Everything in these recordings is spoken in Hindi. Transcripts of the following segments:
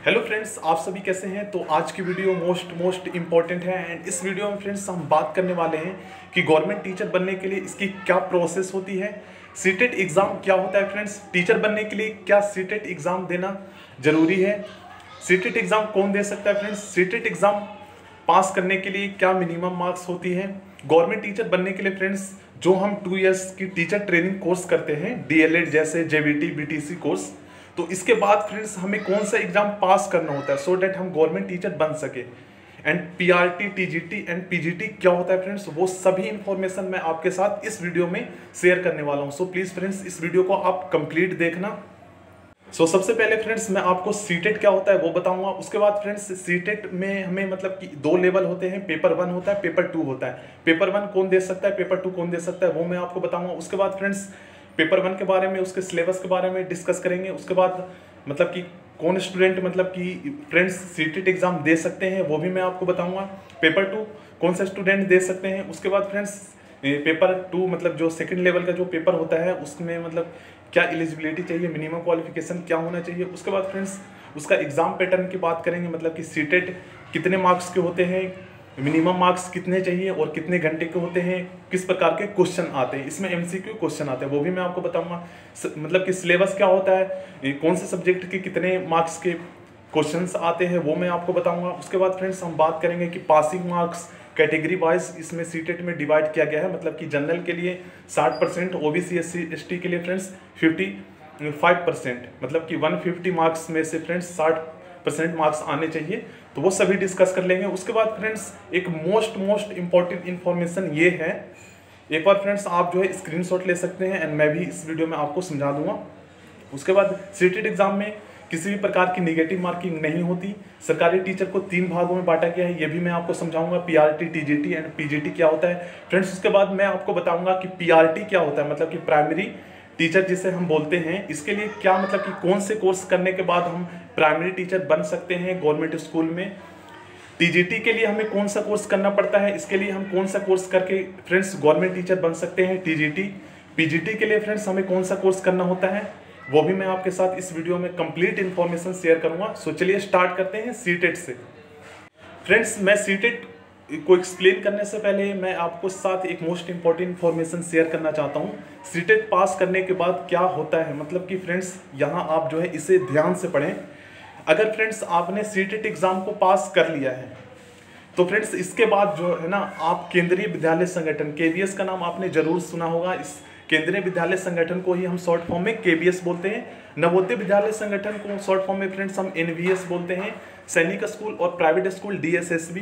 हेलो फ्रेंड्स, आप सभी कैसे हैं। तो आज की वीडियो मोस्ट इम्पॉर्टेंट है एंड इस वीडियो में फ्रेंड्स हम बात करने वाले हैं कि गवर्नमेंट टीचर बनने के लिए इसकी क्या प्रोसेस होती है, सीटेट एग्ज़ाम क्या होता है। फ्रेंड्स, टीचर बनने के लिए क्या सीटेट एग्ज़ाम देना ज़रूरी है, सीटेट एग्ज़ाम कौन दे सकता है। फ्रेंड्स, सीटेट एग्ज़ाम पास करने के लिए क्या मिनिमम मार्क्स होती है। गवर्नमेंट टीचर बनने के लिए फ्रेंड्स जो हम 2 इयर्स की टीचर ट्रेनिंग कोर्स करते हैं, डीएलएड जैसे जेबीटी बीटीसी कोर्स, तो इसके बाद फ्रेंड्स हमें कौन सा एग्जाम पास करना होता है सो डैट हम गवर्नमेंट टीचर बन सके। And PRT, TGT and PGT क्या होता है फ्रेंड्स, वो सभी इंफॉर्मेशन मैं आपके साथ इस वीडियो में शेयर करने वाला हूँ। सो प्लीज़ फ्रेंड्स इस वीडियो को आप कंप्लीट देखना। सबसे पहले फ्रेंड्स मैं आपको सीटेट क्या होता है वो बताऊंगा। उसके बाद फ्रेंड्स सीटेट में हमें मतलब कि 2 लेवल होते हैं, पेपर 1 होता है, पेपर 2 होता है। पेपर 1 कौन दे सकता है, पेपर 2 कौन दे सकता है, वो मैं आपको बताऊंगा। उसके बाद फ्रेंड्स पेपर 1 के बारे में, उसके सिलेबस के बारे में डिस्कस करेंगे। उसके बाद मतलब कि कौन स्टूडेंट मतलब कि फ्रेंड्स सीटेट एग्जाम दे सकते हैं वो भी मैं आपको बताऊंगा। पेपर 2 कौन सा स्टूडेंट दे सकते हैं। उसके बाद फ्रेंड्स पेपर 2 मतलब जो सेकंड लेवल का जो पेपर होता है उसमें मतलब क्या एलिजिबिलिटी चाहिए, मिनिमम क्वालिफिकेशन क्या होना चाहिए। उसके बाद फ्रेंड्स उसका एग्ज़ाम पैटर्न की बात करेंगे, मतलब कि सीटेट कितने मार्क्स के होते हैं, मिनिमम मार्क्स कितने चाहिए और कितने घंटे के होते हैं, किस प्रकार के क्वेश्चन आते हैं, इसमें एमसीक्यू क्वेश्चन आते हैं वो भी मैं आपको बताऊंगा। मतलब कि सिलेबस क्या होता है, कौन से सब्जेक्ट के कितने मार्क्स के क्वेश्चंस आते हैं वो मैं आपको बताऊंगा। उसके बाद फ्रेंड्स हम बात करेंगे कि पासिंग मार्क्स कैटेगरी वाइज इसमें सीटेट में डिवाइड किया गया है। मतलब कि जनरल के लिए 60%, ओबीसी एससी एसटी के लिए फ्रेंड्स 55%, मतलब कि 150 मार्क्स में से फ्रेंड्स 60% मार्क्स आने चाहिए। तो वो सभी डिस्कस कर लेंगे। उसके बाद फ्रेंड्स एक मोस्ट इंपॉर्टेंट इन्फॉर्मेशन ये है, एक बार फ्रेंड्स आप जो है स्क्रीनशॉट ले सकते हैं एंड मैं भी इस वीडियो में आपको समझा दूंगा। उसके बाद सीटेट एग्जाम में किसी भी प्रकार की नेगेटिव मार्किंग नहीं होती। सरकारी टीचर को 3 भागों में बांटा गया है, ये भी मैं आपको समझाऊंगा। पीआरटी, टीजीटी एंड पीजीटी क्या होता है फ्रेंड्स। उसके बाद मैं आपको बताऊंगा कि पीआरटी क्या होता है, मतलब कि प्राइमरी टीचर जिसे हम बोलते हैं, इसके लिए क्या मतलब कि कौन से कोर्स करने के बाद हम प्राइमरी टीचर बन सकते हैं गवर्नमेंट स्कूल में। टीजीटी के लिए हमें कौन सा कोर्स करना पड़ता है, इसके लिए हम कौन सा कोर्स करके फ्रेंड्स गवर्नमेंट टीचर बन सकते हैं टीजीटी। पीजीटी के लिए फ्रेंड्स हमें कौन सा कोर्स करना होता है वो भी मैं आपके साथ इस वीडियो में कंप्लीट इन्फॉर्मेशन शेयर करूंगा। सो चलिए स्टार्ट करते हैं सीटेट से। फ्रेंड्स मैं सीटेट को एक्सप्लेन करने से पहले मैं आपको साथ एक मोस्ट इंपॉर्टेंट इन्फॉर्मेशन शेयर करना चाहता हूं। सीटेट पास करने के बाद क्या होता है, मतलब कि फ्रेंड्स यहाँ आप जो है इसे ध्यान से पढ़ें। अगर फ्रेंड्स आपने सीटेट एग्जाम को पास कर लिया है तो फ्रेंड्स इसके बाद जो है ना आप केंद्रीय विद्यालय संगठन, केवीएस का नाम आपने जरूर सुना होगा। इस केंद्रीय विद्यालय संगठन को ही हम शॉर्ट फॉर्म में केवीएस बोलते हैं। नवोदय विद्यालय संगठन को शॉर्ट फॉर्म में फ्रेंड्स हम एनवीएस बोलते हैं। सैनिक स्कूल और प्राइवेट स्कूल डीएसएसबी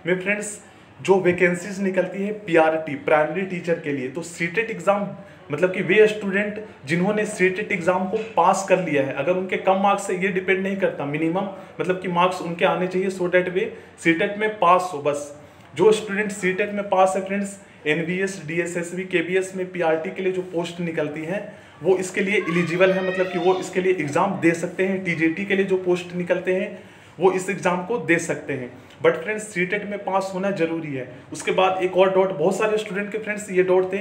में फ्रेंड्स जो वैकेंसीज निकलती है पीआरटी, प्राइमरी टीचर के लिए, तो सीटेट एग्जाम मतलब कि वे स्टूडेंट जिन्होंने सीटेट एग्जाम को पास कर लिया है, अगर उनके कम मार्क्स से ये डिपेंड नहीं करता, मिनिमम मतलब कि मार्क्स उनके आने चाहिए सो डैट वे सीटेट में पास हो। बस जो स्टूडेंट सीटेट में पास है फ्रेंड्स, एनवीएस, डीएसएसबी, केवीएस में पीआरटी के लिए जो पोस्ट निकलती हैं वो इसके लिए एलिजिबल है, मतलब कि वो इसके लिए एग्जाम दे सकते हैं। टीजीटी के लिए जो पोस्ट निकलते हैं वो इस एग्जाम को दे सकते हैं, बट फ्रेंड्स सीटेट में पास होना जरूरी है। उसके बाद एक और डाउट बहुत सारे स्टूडेंट के फ्रेंड्स ये डाउट थे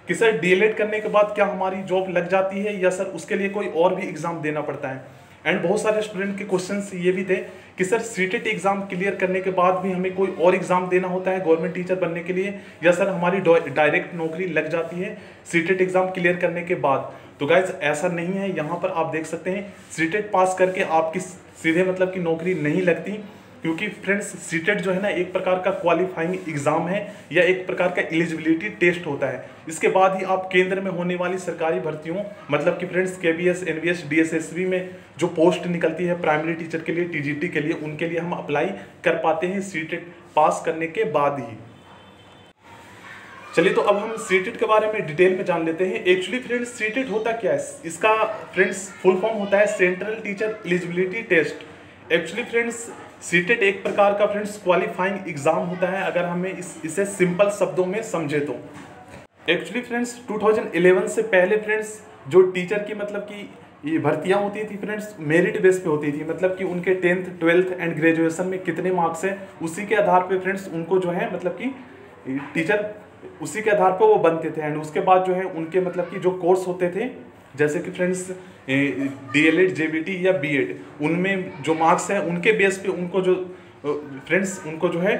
कि सर डीएलएड करने के बाद क्या हमारी जॉब लग जाती है या सर उसके लिए कोई और भी एग्जाम देना पड़ता है। एंड बहुत सारे स्टूडेंट के क्वेश्चंस ये भी थे कि सर सीटेट एग्जाम क्लियर करने के बाद भी हमें कोई और एग्जाम देना होता है गवर्नमेंट टीचर बनने के लिए, या सर हमारी डायरेक्ट नौकरी लग जाती है सीटेट एग्जाम क्लियर करने के बाद। तो गाइज ऐसा नहीं है, यहाँ पर आप देख सकते हैं सीटेट पास करके आपकी सीधे मतलब कि नौकरी नहीं लगती, क्योंकि फ्रेंड्स सीटेट जो है ना एक प्रकार का क्वालिफाइंग एग्जाम है या एक प्रकार का एलिजिबिलिटी टेस्ट होता है। इसके बाद ही आप केंद्र में होने वाली सरकारी भर्तियों, मतलब कि फ्रेंड्स केवीएस, एनवीएस, डीएसएसबी में जो पोस्ट निकलती है प्राइमरी टीचर के लिए, टीजीटी के लिए, उनके लिए हम अप्लाई कर पाते हैं सीटेट पास करने के बाद ही। चलिए तो अब हम सीटेट के बारे में डिटेल में जान लेते हैं। एक्चुअली फ्रेंड्स सीटेट होता क्या है, इसका फ्रेंड्स फुल फॉर्म होता है central teacher eligibility test. Actually friends CTET एक प्रकार का फ्रेंड्स क्वालिफाइंग एग्जाम होता है, अगर हमें इसे सिंपल शब्दों में समझे तो। एक्चुअली फ्रेंड्स 2011 से पहले फ्रेंड्स जो टीचर की मतलब कि ये भर्तियां होती थी फ्रेंड्स मेरिट बेस पे होती थी, मतलब कि उनके 10th, 12th एंड ग्रेजुएशन में कितने मार्क्स है उसी के आधार पे फ्रेंड्स उनको जो है मतलब कि टीचर उसी के आधार पर वो बनते थे। एंड उसके बाद जो है उनके मतलब कि जो कोर्स होते थे, जैसे कि फ्रेंड्स DLED JBT या BEd, उनमें जो मार्क्स हैं उनके बेस पे उनको जो फ्रेंड्स उनको जो है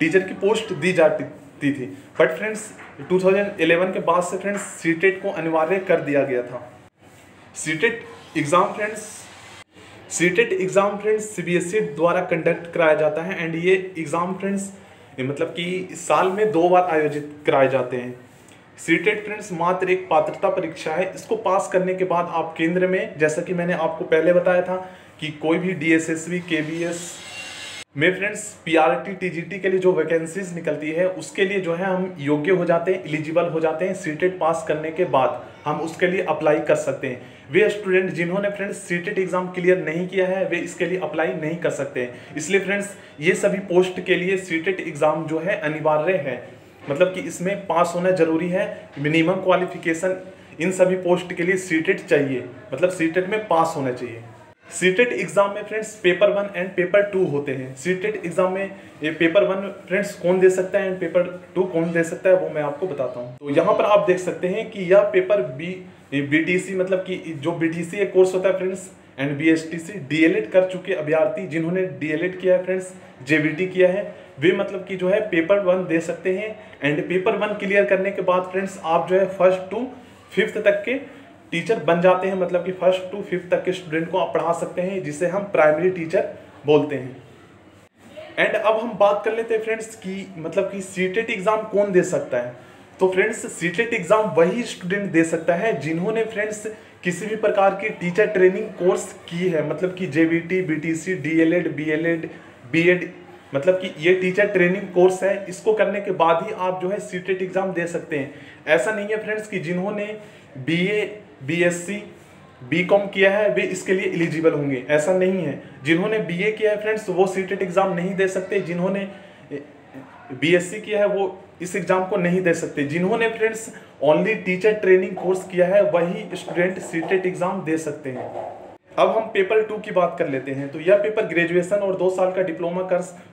टीचर की पोस्ट दी जाती थी। बट फ्रेंड्स 2011 के बाद से फ्रेंड्स सीटेट को अनिवार्य कर दिया गया था। सीटेट एग्ज़ाम फ्रेंड्स CBSE द्वारा कंडक्ट कराया जाता है एंड ये एग्ज़ाम फ्रेंड्स मतलब कि साल में 2 बार आयोजित कराए जाते हैं। सीटेट फ्रेंड्स मात्र एक पात्रता परीक्षा है। इसको पास करने के बाद आप केंद्र में, जैसा कि मैंने आपको पहले बताया था कि कोई भी DSSB KVS में फ्रेंड्स PRT TGT के लिए जो वैकेंसीज निकलती है उसके लिए जो है हम योग्य हो जाते हैं, एलिजिबल हो जाते हैं। सीटेट पास करने के बाद हम उसके लिए अप्लाई कर सकते हैं। वे स्टूडेंट जिन्होंने फ्रेंड्स सीटेट एग्जाम क्लियर नहीं किया है वे इसके लिए अप्लाई नहीं कर सकते हैं। इसलिए फ्रेंड्स ये सभी पोस्ट के लिए सीटेट एग्जाम जो है अनिवार्य है, मतलब कि इसमें पास होना जरूरी है। मिनिमम क्वालिफिकेशन इन सभी पोस्ट के लिए सीटेट चाहिए, मतलब सीटेट में पास होना चाहिए। सीटेट एग्जाम में फ्रेंड्स पेपर 1 एंड पेपर 2 होते हैं। सीटेट एग्जाम में ये पेपर 1 फ्रेंड्स कौन दे सकता है एंड पेपर 2 कौन दे सकता है वो मैं आपको बताता हूँ। तो यहाँ पर आप देख सकते हैं कि यह पेपर BTC मतलब कि जो BTC एक कोर्स होता है फ्रेंड्स एंड BSTC DLED कर चुके अभ्यर्थी जिन्होंने DLED किया है फ्रेंड्स, JBT किया है, वे मतलब कि जो है पेपर 1 दे सकते हैं। एंड पेपर 1 क्लियर करने के बाद फ्रेंड्स आप जो है 1st to 5th तक के टीचर बन जाते हैं, मतलब कि 1st to 5th तक के स्टूडेंट को आप पढ़ा सकते हैं, जिसे हम प्राइमरी टीचर बोलते हैं। एंड अब हम बात कर लेते हैं फ्रेंड्स कि मतलब कि सीटेट एग्जाम कौन दे सकता है। तो फ्रेंड्स सीटेट एग्जाम वही स्टूडेंट दे सकता है जिन्होंने फ्रेंड्स किसी भी प्रकार की टीचर ट्रेनिंग कोर्स की है, मतलब कि JBT BTC DLED BLED BEd, मतलब कि ये टीचर ट्रेनिंग कोर्स है। इसको करने के बाद ही आप जो है सीटेट एग्जाम दे सकते हैं। ऐसा नहीं है फ्रेंड्स कि जिन्होंने BA BSc BCom किया है वे इसके लिए एलिजिबल होंगे, ऐसा नहीं है। जिन्होंने BA किया है फ्रेंड्स वो सीटेट एग्जाम नहीं दे सकते, जिन्होंने BSc किया है वो इस एग्जाम को नहीं दे सकते। जिन्होंने friends only teacher training course किया है वही स्टूडेंट सीटेट एग्जाम दे सकते हैं। अब हम पेपर 2 की बात कर लेते हैं। तो यह पेपर ग्रेजुएशन और 2 साल का डिप्लोमा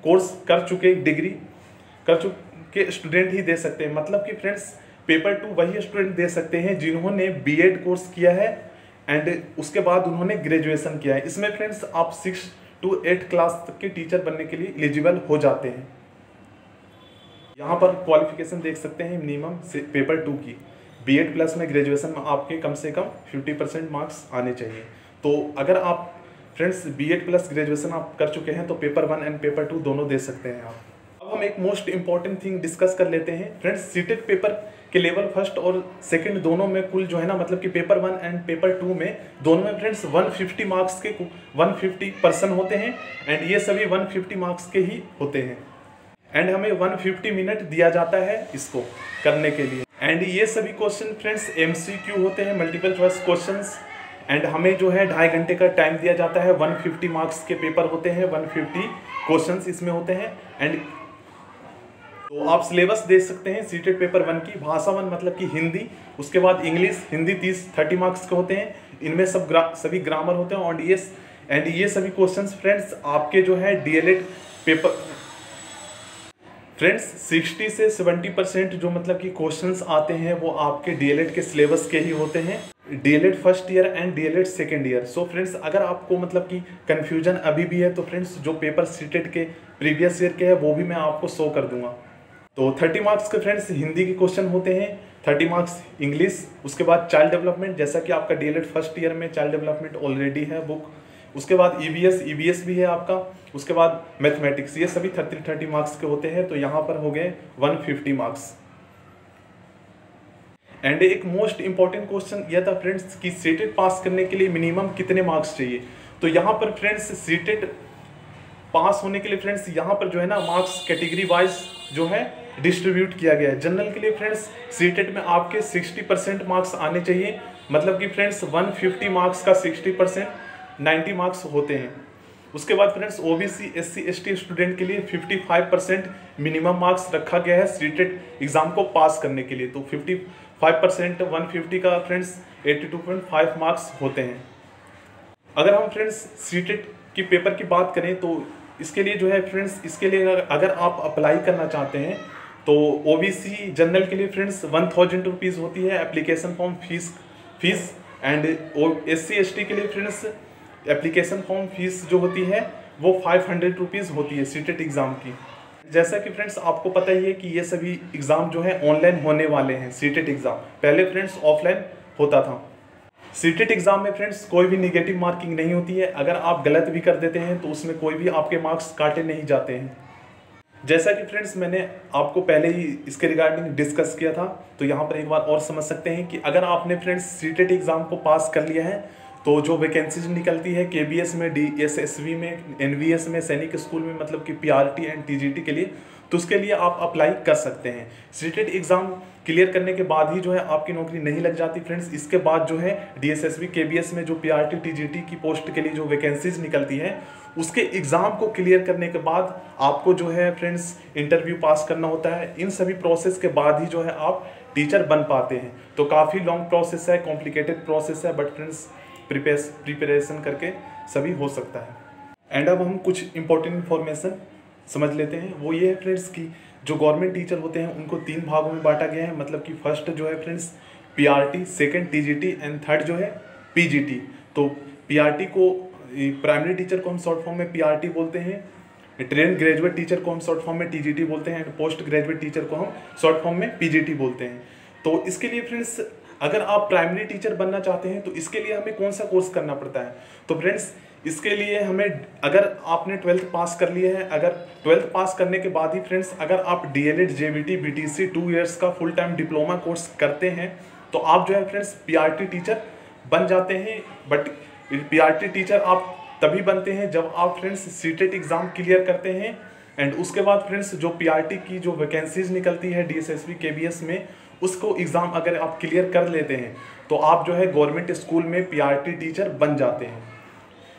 कोर्स कर चुके, डिग्री कर चुके स्टूडेंट ही दे सकते हैं। मतलब कि फ्रेंड्स पेपर 2 वही स्टूडेंट दे सकते हैं जिन्होंने BEd कोर्स किया है एंड उसके बाद उन्होंने ग्रेजुएशन किया है। इसमें फ्रेंड्स आप 6 to 8 क्लास तक के टीचर बनने के लिए एलिजिबल हो जाते हैं। यहाँ पर क्वालिफिकेशन देख सकते हैं मिनिमम से पेपर 2 की BEd प्लस में ग्रेजुएशन में आपके कम से कम 50% मार्क्स आने चाहिए। तो अगर आप फ्रेंड्स BEd प्लस ग्रेजुएशन आप कर चुके हैं तो पेपर 1 एंड पेपर 2 दोनों दे सकते हैं आप। अब हम एक मोस्ट इंपॉर्टेंट थिंग डिस्कस कर लेते हैं फ्रेंड्स। सीटेट पेपर के लेवल 1st और 2nd दोनों में कुल जो है ना, मतलब कि पेपर 1 एंड पेपर 2 में दोनों में फ्रेंड्स 150 मार्क्स के 150% होते हैं एंड ये सभी 150 मार्क्स के ही होते हैं। एंड हमें 150 मिनट दिया जाता है इसको करने के लिए। एंड ये सभी क्वेश्चन फ्रेंड्स MCQ होते हैं, मल्टीपल चॉइस क्वेश्चंस। एंड हमें जो है 2.5 घंटे का टाइम दिया जाता है। 150 मार्क्स के पेपर होते हैं, 150 क्वेश्चंस इसमें होते हैं। एंड तो आप सिलेबस देख सकते हैं सीटेट पेपर 1 की। भाषा 1 मतलब कि हिंदी, उसके बाद इंग्लिश, हिंदी 30 मार्क्स के होते हैं। इनमें सभी ग्रामर होते हैं। एंड ये सभी क्वेश्चंस फ्रेंड्स आपके जो है DLED पेपर फ्रेंड्स 60 से 70% जो मतलब कि क्वेश्चंस आते हैं वो आपके DLED के सिलेबस के ही होते हैं। DLED first year and DLED second year. So friends अगर आपको मतलब कि कन्फ्यूजन अभी भी है तो फ्रेंड्स जो पेपर सीटेट के प्रीवियस ईयर के है वो भी मैं आपको शो कर दूंगा। तो 30 मार्क्स के फ्रेंड्स हिंदी के क्वेश्चन होते हैं, 30 मार्क्स इंग्लिश, उसके बाद चाइल्ड डेवलपमेंट, जैसा कि आपका DLED फर्स्ट ईयर में चाइल्ड डेवलपमेंट ऑलरेडी है बुक, उसके बाद EBS भी है आपका, उसके बाद मैथमेटिक्स, ये सभी 30 मार्क्स के होते हैं। तो यहाँ पर हो गए 150 मार्क्स। एंड एक मोस्ट इंपॉर्टेंट क्वेश्चन यह था फ्रेंड्स कि सीटेट पास करने के लिए मिनिमम कितने मार्क्स चाहिए। तो यहाँ पर फ्रेंड्स सीटेट पास होने के लिए फ्रेंड्स यहाँ पर जो है ना मार्क्स कैटेगरी वाइज जो है डिस्ट्रीब्यूट किया गया है। जनरल के लिए फ्रेंड्स सीटेट में आपके 60% मार्क्स आने चाहिए, मतलब कि फ्रेंड्स 150 मार्क्स का 60% 90 मार्क्स होते हैं। उसके बाद friends OBC SC ST student के लिए 55% मिनिमम मार्क्स रखा गया है सीटेट एग्जाम को पास करने के लिए। तो 55% 150 का फ्रेंड्स 82.5 मार्क्स होते हैं। अगर हम फ्रेंड्स सीटेट की पेपर की बात करें तो इसके लिए जो है फ्रेंड्स, इसके लिए अगर आप अप्लाई करना चाहते हैं तो OBC जनरल के लिए फ्रेंड्स 1000 रुपीज़ होती है application form fees fees and SC ST के लिए फ्रेंड्स एप्लीकेशन फॉर्म फीस जो होती है वो 500 रुपीज़ होती है सीटेट एग्ज़ाम की। जैसा कि फ्रेंड्स आपको पता ही है कि ये सभी एग्ज़ाम जो है ऑनलाइन होने वाले हैं। सीटेट एग्ज़ाम पहले फ्रेंड्स ऑफलाइन होता था। सीटेट एग्ज़ाम में फ्रेंड्स कोई भी निगेटिव मार्किंग नहीं होती है। अगर आप गलत भी कर देते हैं तो उसमें कोई भी आपके मार्क्स काटे नहीं जाते हैं। जैसा कि फ्रेंड्स मैंने आपको पहले ही इसके रिगार्डिंग डिस्कस किया था, तो यहाँ पर एक बार और समझ सकते हैं कि अगर आपने फ्रेंड्स सीटेट एग्ज़ाम को पास कर लिया है तो जो वैकेंसीज निकलती है KBS में, DSSV में, NVS में, सैनिक स्कूल में, मतलब कि PRT एंड TGT के लिए, तो उसके लिए आप अप्लाई कर सकते हैं। सीटेट एग्ज़ाम क्लियर करने के बाद ही जो है आपकी नौकरी नहीं लग जाती फ्रेंड्स। इसके बाद जो है DSSV KBS में जो PRT TGT की पोस्ट के लिए जो वैकेंसीज निकलती हैं उसके एग्ज़ाम को क्लियर करने के बाद आपको जो है फ्रेंड्स इंटरव्यू पास करना होता है। इन सभी प्रोसेस के बाद ही जो है आप टीचर बन पाते हैं। तो काफ़ी लॉन्ग प्रोसेस है, कॉम्प्लिकेटेड प्रोसेस है, बट फ्रेंड्स प्रिपरेशन करके सभी हो सकता है। एंड अब हम कुछ इंपॉर्टेंट इन्फॉर्मेशन समझ लेते हैं। वो ये है फ्रेंड्स कि जो गवर्नमेंट टीचर होते हैं उनको 3 भागों में बांटा गया है। मतलब कि फर्स्ट जो है friends PRT, second TGT and third जो है PGT। तो PRT को, प्राइमरी टीचर को हम शॉर्ट फॉर्म में PRT बोलते हैं, ट्रेन ग्रेजुएट टीचर को हम शॉर्ट फॉर्म में TGT बोलते हैं, एंड पोस्ट ग्रेजुएट टीचर को हम शॉर्ट फॉर्म में PGT बोलते हैं। तो इसके लिए फ्रेंड्स अगर आप प्राइमरी टीचर बनना चाहते हैं तो इसके लिए हमें कौन सा कोर्स करना पड़ता है? तो फ्रेंड्स इसके लिए हमें, अगर आपने 12th पास कर लिया है, अगर 12th पास करने के बाद ही फ्रेंड्स अगर आप DLED JVT BTC 2 इयर्स का फुल टाइम डिप्लोमा कोर्स करते हैं तो आप जो है फ्रेंड्स PRT टीचर बन जाते हैं। बट PRT टीचर आप तभी बनते हैं जब आप फ्रेंड्स सीटेट एग्ज़ाम क्लियर करते हैं। एंड उसके बाद फ्रेंड्स जो PRT की जो वैकेंसीज निकलती है DSSV KBS में, उसको एग्ज़ाम अगर आप क्लियर कर लेते हैं तो आप जो है गवर्नमेंट स्कूल में PRT टीचर बन जाते हैं।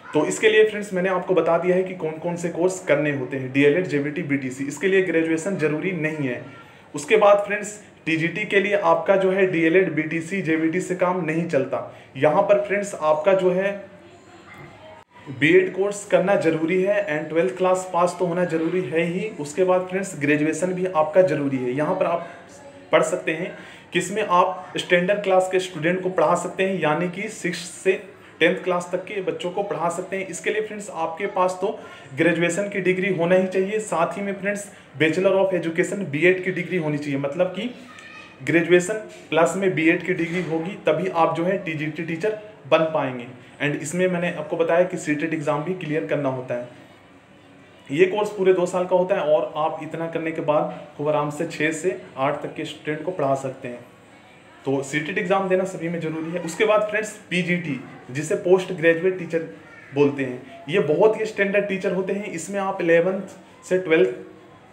तो इसके लिए फ्रेंड्स मैंने आपको बता दिया है कि कौन कौन से कोर्स करने होते हैं। DLED JVT BTC, इसके लिए ग्रेजुएशन जरूरी नहीं है। उसके बाद फ्रेंड्स TGT के लिए आपका जो है DLED BTC JVT से काम नहीं चलता। यहाँ पर फ्रेंड्स आपका जो है BEd कोर्स करना जरूरी है एंड 12th क्लास पास तो होना जरूरी है ही। उसके बाद फ्रेंड्स ग्रेजुएशन भी आपका जरूरी है। यहाँ पर आप पढ़ सकते हैं कि इसमें आप स्टैंडर्ड क्लास के स्टूडेंट को पढ़ा सकते हैं, यानी कि 6 से 10th क्लास तक के बच्चों को पढ़ा सकते हैं। इसके लिए फ्रेंड्स आपके पास तो ग्रेजुएशन की डिग्री होना ही चाहिए, साथ ही में friends bachelor of education BEd की डिग्री होनी चाहिए। मतलब कि ग्रेजुएशन प्लस में BEd की डिग्री होगी तभी आप जो है TGT टीचर बन पाएंगे। एंड इसमें मैंने आपको बताया कि सीटेट एग्ज़ाम भी क्लियर करना होता है। ये कोर्स पूरे 2 साल का होता है और आप इतना करने के बाद खूब आराम से 6 से 8 तक के स्टूडेंट को पढ़ा सकते हैं। तो सीटेट एग्ज़ाम देना सभी में ज़रूरी है। उसके बाद फ्रेंड्स PGT, जिसे पोस्ट ग्रेजुएट टीचर बोलते हैं, ये बहुत ही स्टैंडर्ड टीचर होते हैं। इसमें आप 11th से 12th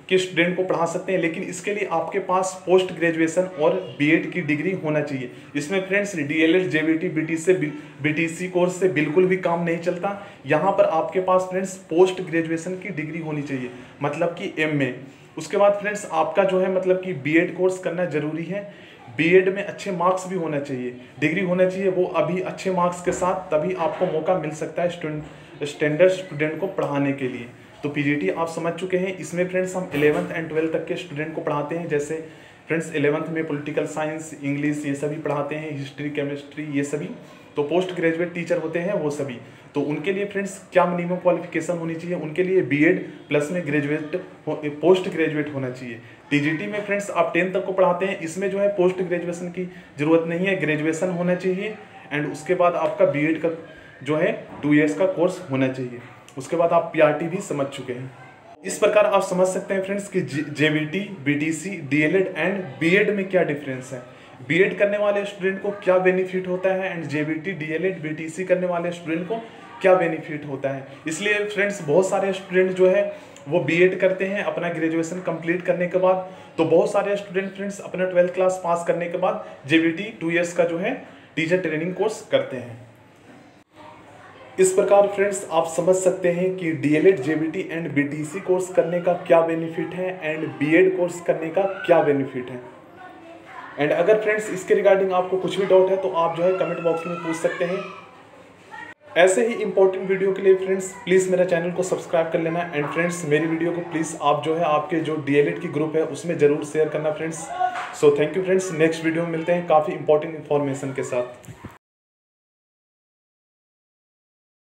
के स्टूडेंट को पढ़ा सकते हैं, लेकिन इसके लिए आपके पास पोस्ट ग्रेजुएशन और BEd की डिग्री होना चाहिए। इसमें friends DLED JVT BTC course से बिल्कुल भी काम नहीं चलता। यहाँ पर आपके पास फ्रेंड्स पोस्ट ग्रेजुएशन की डिग्री होनी चाहिए, मतलब कि MA। उसके बाद फ्रेंड्स आपका जो है मतलब कि BEd कोर्स करना जरूरी है। BEd में अच्छे मार्क्स भी होना चाहिए, डिग्री होना चाहिए वो अभी अच्छे मार्क्स के साथ, तभी आपको मौका मिल सकता है स्टैंडर्ड स्टूडेंट को पढ़ाने के लिए। तो PGT आप समझ चुके हैं। इसमें फ्रेंड्स हम 11th एंड 12th तक के स्टूडेंट को पढ़ाते हैं। जैसे फ्रेंड्स 11th में पॉलिटिकल साइंस, इंग्लिश ये सभी पढ़ाते हैं, हिस्ट्री, केमिस्ट्री ये सभी। तो पोस्ट ग्रेजुएट टीचर होते हैं वो सभी। तो उनके लिए फ्रेंड्स क्या मिनिमम क्वालिफिकेशन होनी चाहिए? उनके लिए BEd प्लस में ग्रेजुएट, पोस्ट ग्रेजुएट होना चाहिए। TGT में फ्रेंड्स आप 10th तक को पढ़ाते हैं, इसमें जो है पोस्ट ग्रेजुएशन की जरूरत नहीं है, ग्रेजुएशन होना चाहिए। एंड उसके बाद आपका BEd का जो है 2 इयर्स का कोर्स होना चाहिए। उसके बाद आप PRT भी समझ चुके हैं। इस प्रकार आप समझ सकते हैं फ्रेंड्स कि JVT, BTC, DLED and BEd में क्या डिफरेंस है, BEd करने वाले स्टूडेंट को क्या बेनिफिट होता है एंड JVT, DLED, BTC करने वाले स्टूडेंट को क्या बेनिफिट होता है। इसलिए फ्रेंड्स बहुत सारे स्टूडेंट जो है वो BEd करते हैं अपना ग्रेजुएशन कंप्लीट करने के बाद। तो बहुत सारे स्टूडेंट फ्रेंड्स अपना 12th क्लास पास करने के बाद JVT 2 इयर्स का जो है टीचर ट्रेनिंग कोर्स करते हैं। इस प्रकार फ्रेंड्स आप समझ सकते हैं कि DLED, JVT and BTC course करने का क्या बेनिफिट है एंड BEd कोर्स करने का क्या बेनिफिट है। एंड अगर फ्रेंड्स इसके रिगार्डिंग आपको कुछ भी डाउट है तो आप जो है कमेंट बॉक्स में पूछ सकते हैं। ऐसे ही इंपॉर्टेंट वीडियो के लिए फ्रेंड्स प्लीज़ मेरा चैनल को सब्सक्राइब कर लेना। एंड फ्रेंड्स मेरी वीडियो को प्लीज़ आप जो है आपके जो DLED की ग्रुप है उसमें ज़रूर शेयर करना friends. So thank you friends, next video में मिलते हैं काफ़ी इंपॉर्टेंट इन्फॉर्मेशन के साथ।